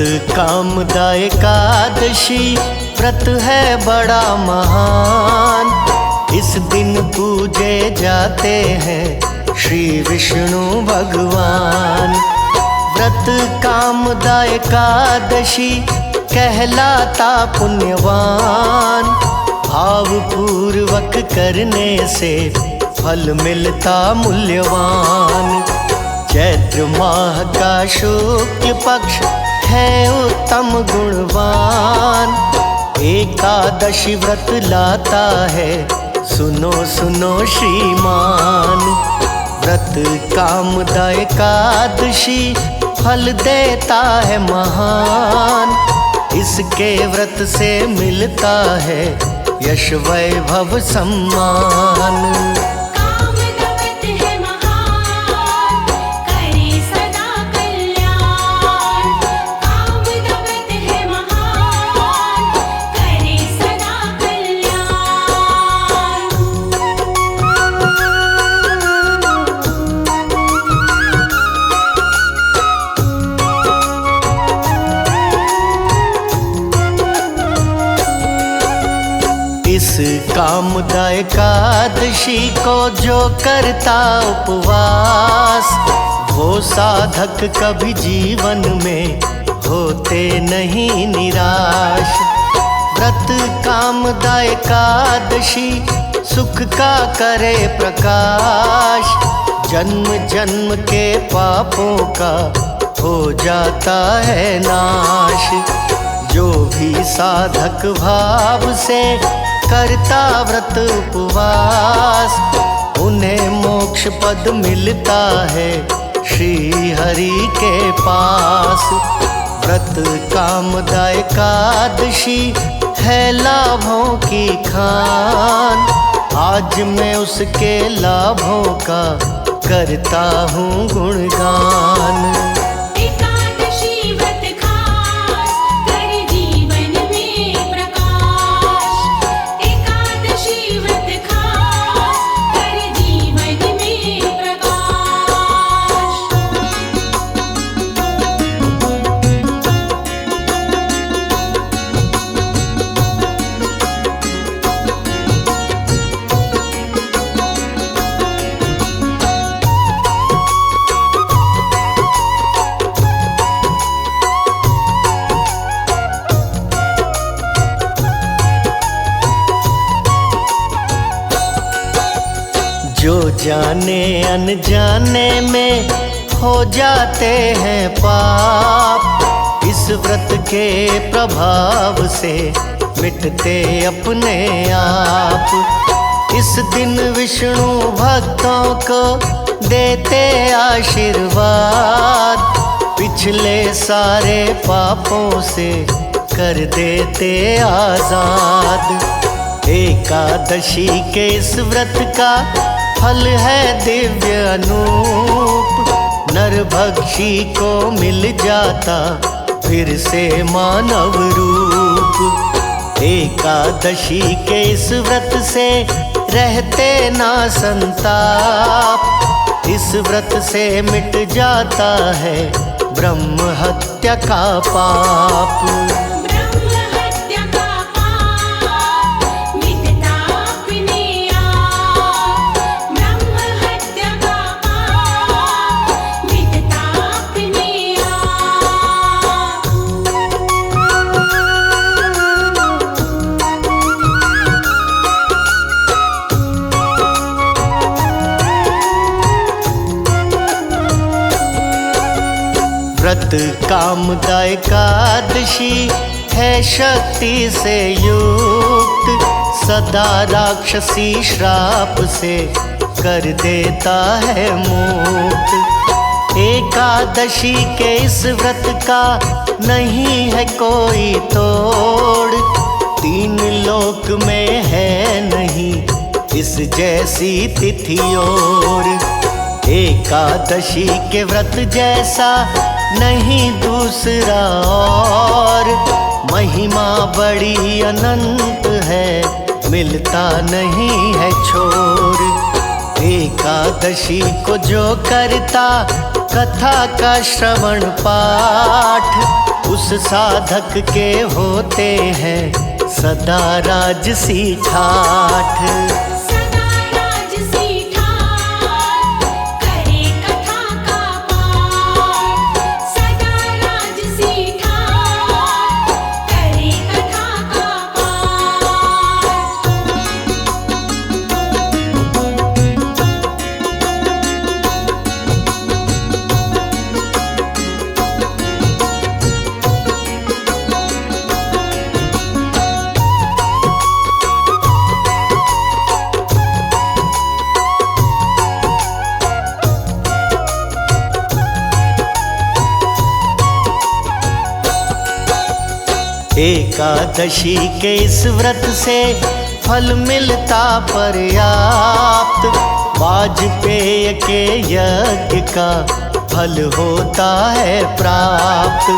कामदा एकादशी व्रत है बड़ा महान। इस दिन पूजे जाते हैं श्री विष्णु भगवान। व्रत कामदा एकादशी कहलाता पुण्यवान। भाव पूर्वक करने से फल मिलता मूल्यवान। चैत्र माह का शुक्ल पक्ष है उत्तम गुणवान। एकादशी व्रत लाता है सुनो सुनो श्रीमान। व्रत कामदा एकादशी फल देता है महान। इसके व्रत से मिलता है यश वैभव सम्मान। इस कामदा एकादशी को जो करता उपवास, वो साधक कभी जीवन में होते नहीं निराश। व्रत कामदा एकादशी सुख का करे प्रकाश। जन्म जन्म के पापों का हो जाता है नाश। जो भी साधक भाव से करता व्रत उपवास, उन्हें मोक्ष पद मिलता है श्री हरि के पास। व्रत कामदा एकादशी है लाभों की खान। आज मैं उसके लाभों का करता हूँ गुणगान। जो जाने अनजाने में हो जाते हैं पाप, इस व्रत के प्रभाव से मिटते अपने आप। इस दिन विष्णु भक्तों को देते आशीर्वाद। पिछले सारे पापों से कर देते आजाद। एकादशी के इस व्रत का फल है दिव्य अनूप। नरभक्षी को मिल जाता फिर से मानव रूप। एकादशी के इस व्रत से रहते ना संताप। इस व्रत से मिट जाता है ब्रह्म हत्या का पाप। व्रत कामदा एकादशी है शक्ति से युक्त। सदा राक्षसी श्राप से कर देता है मुक्त। एकादशी के इस व्रत का नहीं है कोई तोड़। तीन लोक में है नहीं इस जैसी तिथि और। एकादशी के व्रत जैसा नहीं दूसरा और। महिमा बड़ी अनंत है, मिलता नहीं है छोर। एकादशी को जो करता कथा का श्रवण पाठ, उस साधक के होते हैं सदा राजसी ठाठ। सदा राजसी ठाठ, करे कथा का पाठ। सदा राजसी ठाठ, करे कथा का पाठ। एकादशी के इस व्रत से फल मिलता पर्याप्त। वाजपेय के यज्ञ का फल होता है प्राप्त।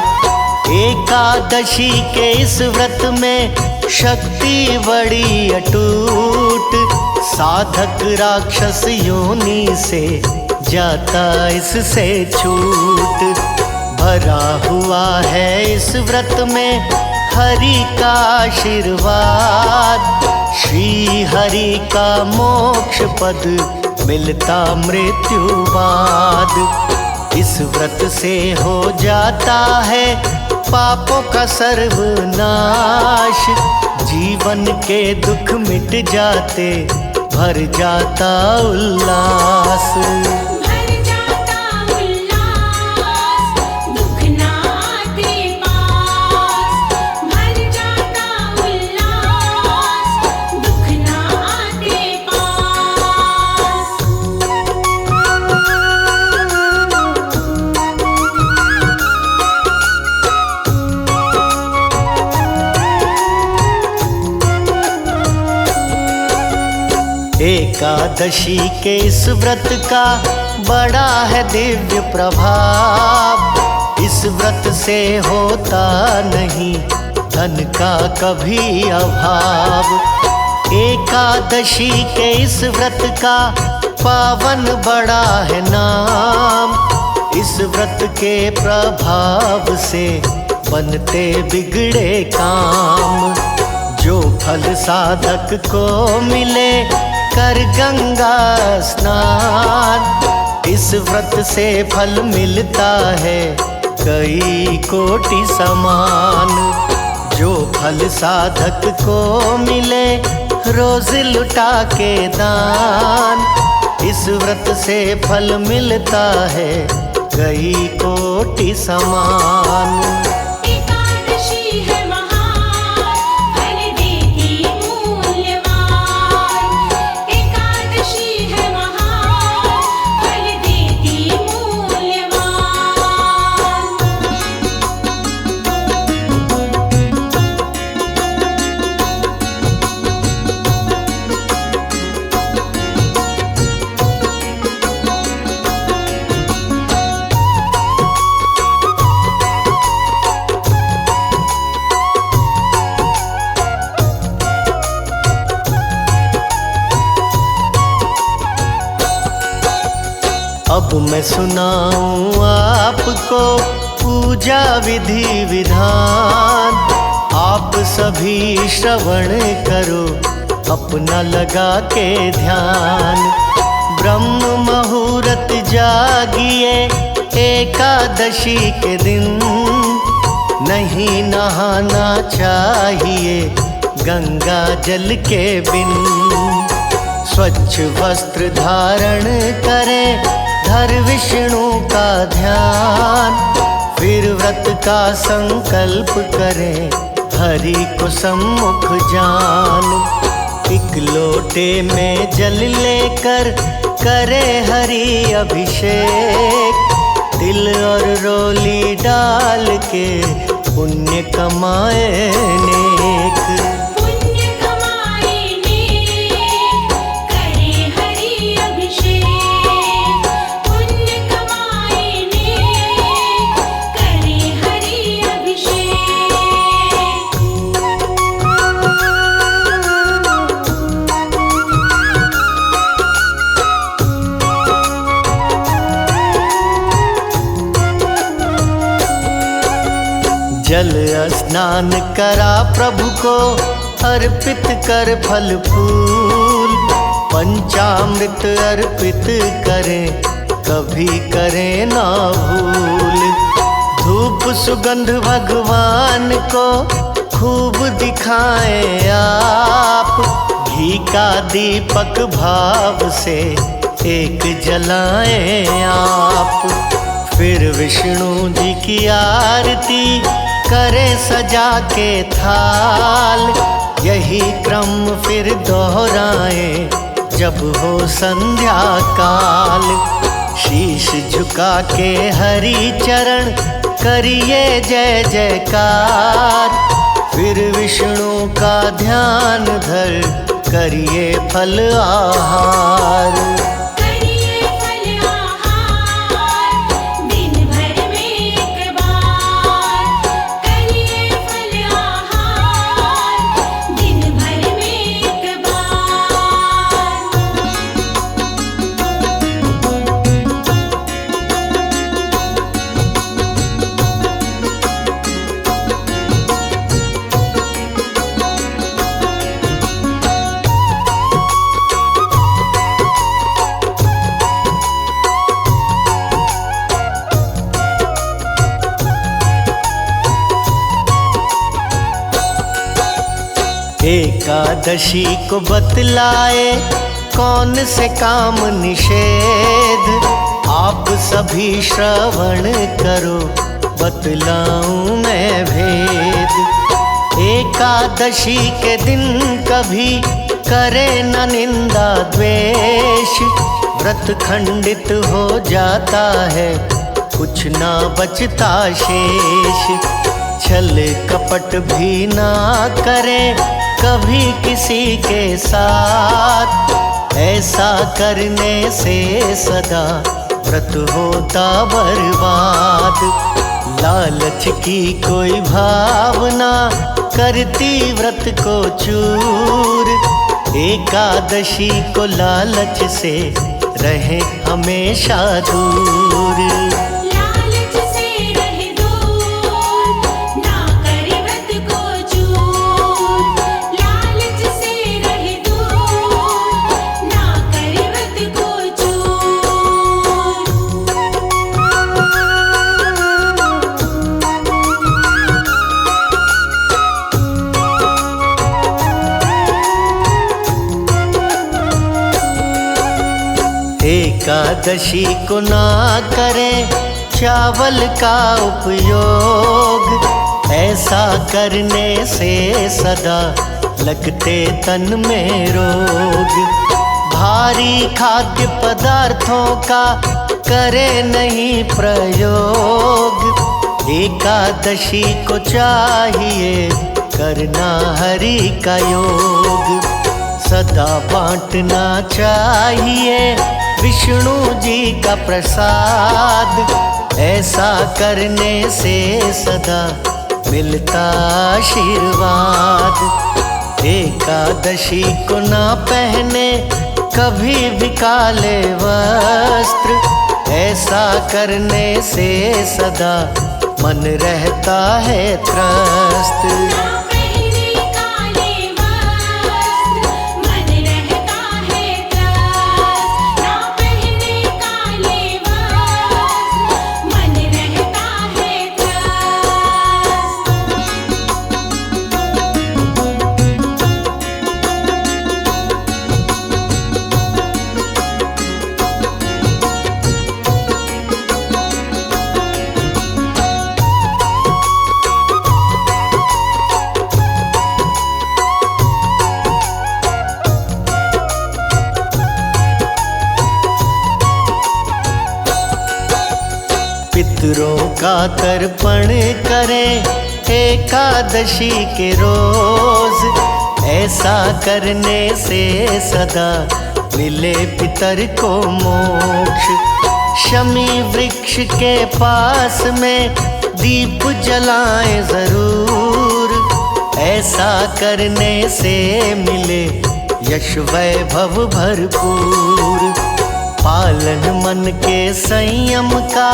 एकादशी के इस व्रत में शक्ति बड़ी अटूट। साधक राक्षस योनि से जाता इससे छूट। भरा हुआ है इस व्रत में हरि का आशीर्वाद। श्री हरि का मोक्ष पद मिलता मृत्यु बाद। इस व्रत से हो जाता है पापों का सर्वनाश। जीवन के दुख मिट जाते, भर जाता उल्लास। भर जाता उल्लास, दुख ना आते पास। भर जाता उल्लास, दुख ना आते पास। एकादशी के इस व्रत का बड़ा है दिव्य प्रभाव। इस व्रत से होता नहीं धन का कभी अभाव। एकादशी के इस व्रत का पावन बड़ा है नाम। इस व्रत के प्रभाव से बनते बिगड़े काम। जो फल साधक को मिले कर गंगा स्नान। इस व्रत से फल मिलता है कई कोटि समान। जो फल साधक को मिले रोज लुटा के दान। इस व्रत से फल मिलता है कई कोटि समान। एकादशी है महान, फल देती मूल्यवान। एकादशी है महान, फल देती मूल्यवान। अब मैं सुनाऊं आपको पूजा विधि विधान। आप सभी श्रवण करो अपना लगा के ध्यान। ब्रह्म मुहूर्त जागिए एकादशी के दिन। नहीं नहाना चाहिए गंगा जल के बिन। स्वच्छ वस्त्र धारण करें, धर विष्णु का ध्यान। फिर व्रत का संकल्प करें, हरि को सम्मुख जान। एक लोटे में जल लेकर करे हरि अभिषेक। तिल और रोली डाल के पुण्य कमाए नेक। पुण्य कमाए नेक, करे हरि अभिषेक। पुण्य कमाए नेक, करे हरि अभिषेक। जल स्नान करा प्रभु को अर्पित कर फल फूल, पंचामृत अर्पित करें कभी करें ना भूल। धूप सुगंध भगवान को खूब दिखाएं आप, घी का दीपक भाव से एक जलाएं आप। फिर विष्णु जी की आरती करें सजा के थाल, यही क्रम फिर दोहराएं जब हो संध्या काल। शीश झुका के हरि चरण करिए जय जयकार, फिर विष्णु का ध्यान धर करिए फल आहार। करिए फल आहार दिन भर में एक बार, करिए फल आहार दिन भर में एक बार। एकादशी को बतलाए कौन से काम निषेध, आप सभी श्रवण करो बतलाऊं मैं भेद। एकादशी के दिन कभी करे न निंदा द्वेष, व्रत खंडित हो जाता है कुछ ना बचता शेष। छल कपट भी ना करें कभी किसी के साथ, ऐसा करने से सदा व्रत होता बर्बाद। लालच की कोई भावना करती व्रत को चूर, एकादशी को लालच से रहे हमेशा दूर। लालच से रहे दूर, ना करे व्रत को चूर। लालच से रहे दूर, ना करे व्रत को एकादशी को ना करें चावल का उपयोग, ऐसा करने से सदा लगते तन में रोग। भारी खाद्य पदार्थों का करे नहीं प्रयोग, एकादशी को चाहिए करना हरि का योग। सदा बांटना चाहिए विष्णु जी का प्रसाद, ऐसा करने से सदा मिलता आशीर्वाद। एकादशी को ना पहने कभी भी काले वस्त्र, ऐसा करने से सदा मन रहता है त्रस्त। ना पहने काले वस्त्र, मन रहता है त्रस्त। ना पहने काले वस्त्र, मन रहता है त्रस्त। पितरों का तर्पण करें एकादशी के रोज, ऐसा करने से सदा मिले पितर को मोक्ष। शमी वृक्ष के पास में दीप जलाएं जरूर, ऐसा करने से मिले यश वैभव भरपूर। पालन मन के संयम का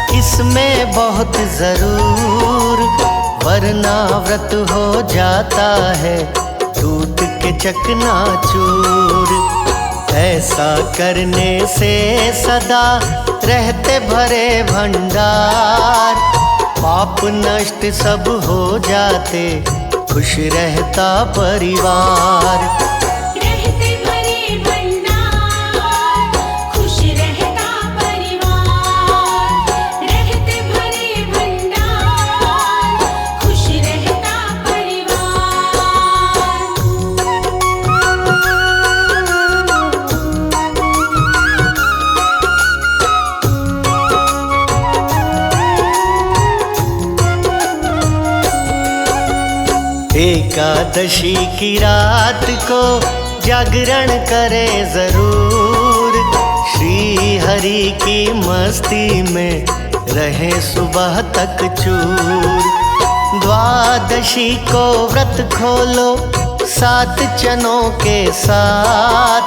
इसमें बहुत जरूर, करना व्रत हो जाता है टूट के चकनाचूर। ऐसा करने से सदा रहते भरे भंडार, पाप नष्ट सब हो जाते खुश रहता परिवार। रहते भरे भंडार, खुश रहता परिवार। रहते भरे भंडार, खुश रहता एकादशी की रात को जागरण करे जरूर, श्री हरि की मस्ती में रहे सुबह तक चूर। द्वादशी को व्रत खोलो 7 चनों के साथ,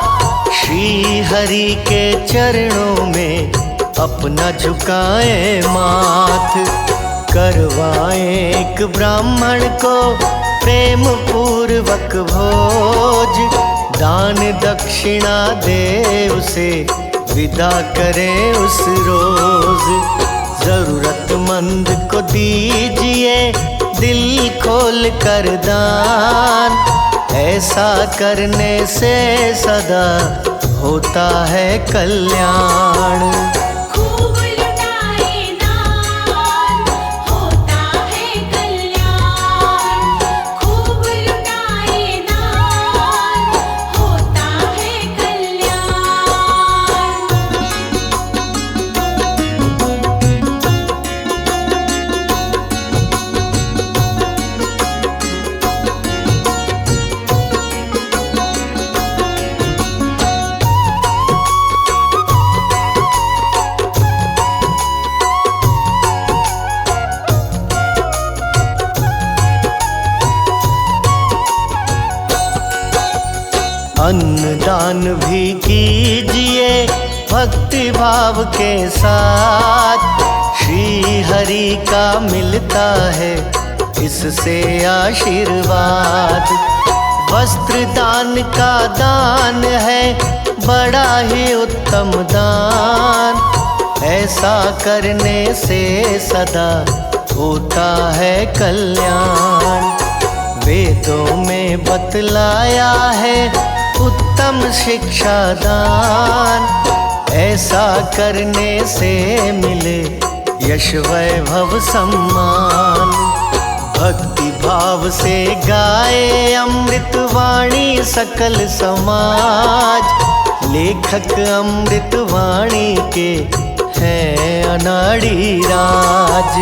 श्री हरि के चरणों में अपना झुकाए माथ। करवाएं एक ब्राह्मण को प्रेम पूर्वक भोज, दान दक्षिणा दे उसे विदा करें उस रोज। जरूरतमंद को दीजिए दिल खोल कर दान, ऐसा करने से सदा होता है कल्याण। खूब लुटाए दान, होता है कल्याण। खूब लुटाए दान, होता है कल्याण। अन्नदान भी कीजिए भक्ति भाव के साथ, श्री हरि का मिलता है इससे आशीर्वाद। वस्त्र दान का दान है बड़ा ही उत्तम दान, ऐसा करने से सदा होता है कल्याण। वेदों में बतलाया है उत्तम शिक्षा दान, ऐसा करने से मिले यश वैभव सम्मान। भक्ति भाव से गाए अमृत वाणी सकल समाज, लेखक अमृत वाणी के हैं अनाड़ी राज।